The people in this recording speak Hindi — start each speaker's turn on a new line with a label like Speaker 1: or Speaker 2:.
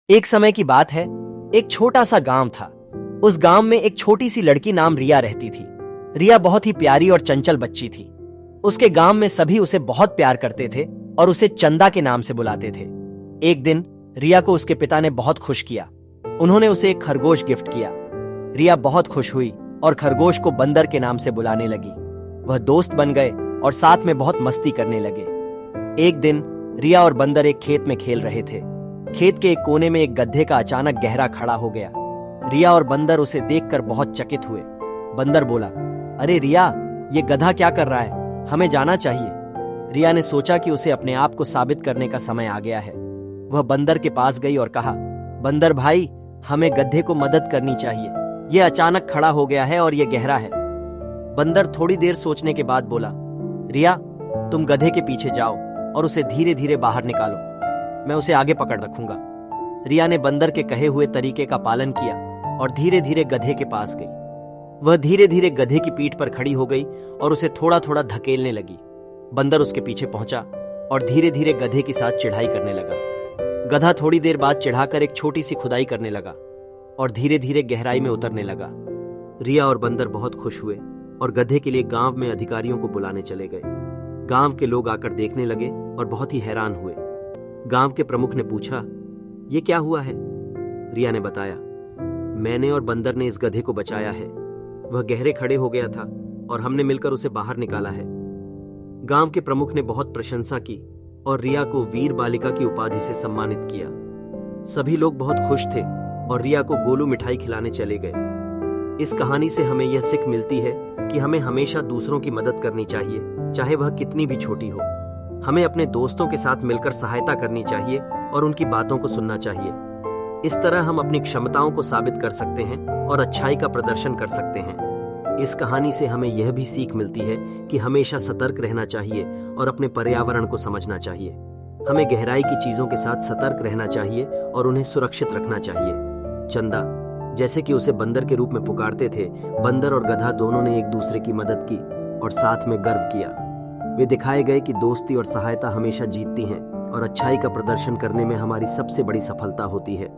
Speaker 1: एक समय की बात है। एक छोटा सा गांव था। उस गांव में एक छोटी सी लड़की नाम रिया रहती थी। रिया बहुत ही प्यारी और चंचल बच्ची थी। उसके गांव में सभी उसे बहुत प्यार करते थे और उसे चंदा के नाम से बुलाते थे। एक दिन रिया को उसके पिता ने बहुत खुश किया। उन्होंने उसे एक खरगोश गिफ्ट किया। रिया बहुत खुश हुई और खरगोश को बंदर के नाम से बुलाने लगी। वह दोस्त बन गए और साथ में बहुत मस्ती करने लगे। एक दिन रिया और बंदर एक खेत में खेल रहे थे। खेत के एक कोने में एक गधे का अचानक गहरा खड़ा हो गया। रिया और बंदर उसे देखकर बहुत चकित हुए। बंदर बोला, अरे रिया, ये गधा क्या कर रहा है? हमें जाना चाहिए। रिया ने सोचा कि उसे अपने आप को साबित करने का समय आ गया है। वह बंदर के पास गई और कहा, बंदर भाई, हमें गधे को मदद करनी चाहिए। यह अचानक खड़ा हो गया है और यह गहरा है। बंदर थोड़ी देर सोचने के बाद बोला, रिया, तुम गधे के पीछे जाओ और उसे धीरे धीरे बाहर निकालो। मैं उसे आगे पकड़ रखूंगा। रिया ने बंदर के कहे हुए तरीके का पालन किया और धीरे धीरे गधे के पास गई। वह धीरे धीरे गधे की पीठ पर खड़ी हो गई और उसे थोड़ा थोड़ा धकेलने लगी। बंदर उसके पीछे पहुंचा और धीरे धीरे गधे के साथ चढ़ाई करने लगा। गधा थोड़ी देर बाद चढ़ाकर एक छोटी सी खुदाई करने लगा और धीरे धीरे गहराई में उतरने लगा। रिया और बंदर बहुत खुश हुए और गधे के लिए गांव में अधिकारियों को बुलाने चले गए। गांव के लोग आकर देखने लगे और बहुत ही हैरान हुए। गांव के प्रमुख ने पूछा, ये क्या हुआ है? रिया ने बताया, मैंने और बंदर ने इस गधे को बचाया है। वह गहरे खड़े हो गया था और हमने मिलकर उसे बाहर निकाला है। गांव के प्रमुख ने बहुत प्रशंसा की और रिया को वीर बालिका की उपाधि से सम्मानित किया। सभी लोग बहुत खुश थे और रिया को गोलू मिठाई खिलाने चले गए। इस कहानी से हमें यह सीख मिलती है कि हमें हमेशा दूसरों की मदद करनी चाहिए, चाहे वह कितनी भी छोटी हो। हमें अपने दोस्तों के साथ मिलकर सहायता करनी चाहिए और उनकी बातों को सुनना चाहिए। इस तरह हम अपनी क्षमताओं को साबित कर सकते हैं और अच्छाई का प्रदर्शन कर सकते हैं। इस कहानी से हमें यह भी सीख मिलती है कि हमेशा सतर्क रहना चाहिए और अपने पर्यावरण को समझना चाहिए। हमें गहराई की चीजों के साथ सतर्क रहना चाहिए और उन्हें सुरक्षित रखना चाहिए। चंदा, जैसे कि उसे बंदर के रूप में पुकारते थे, बंदर और गधा दोनों ने एक दूसरे की मदद की और साथ में गर्व किया। वे दिखाए गए कि दोस्ती और सहायता हमेशा जीतती हैं और अच्छाई का प्रदर्शन करने में हमारी सबसे बड़ी सफलता होती है।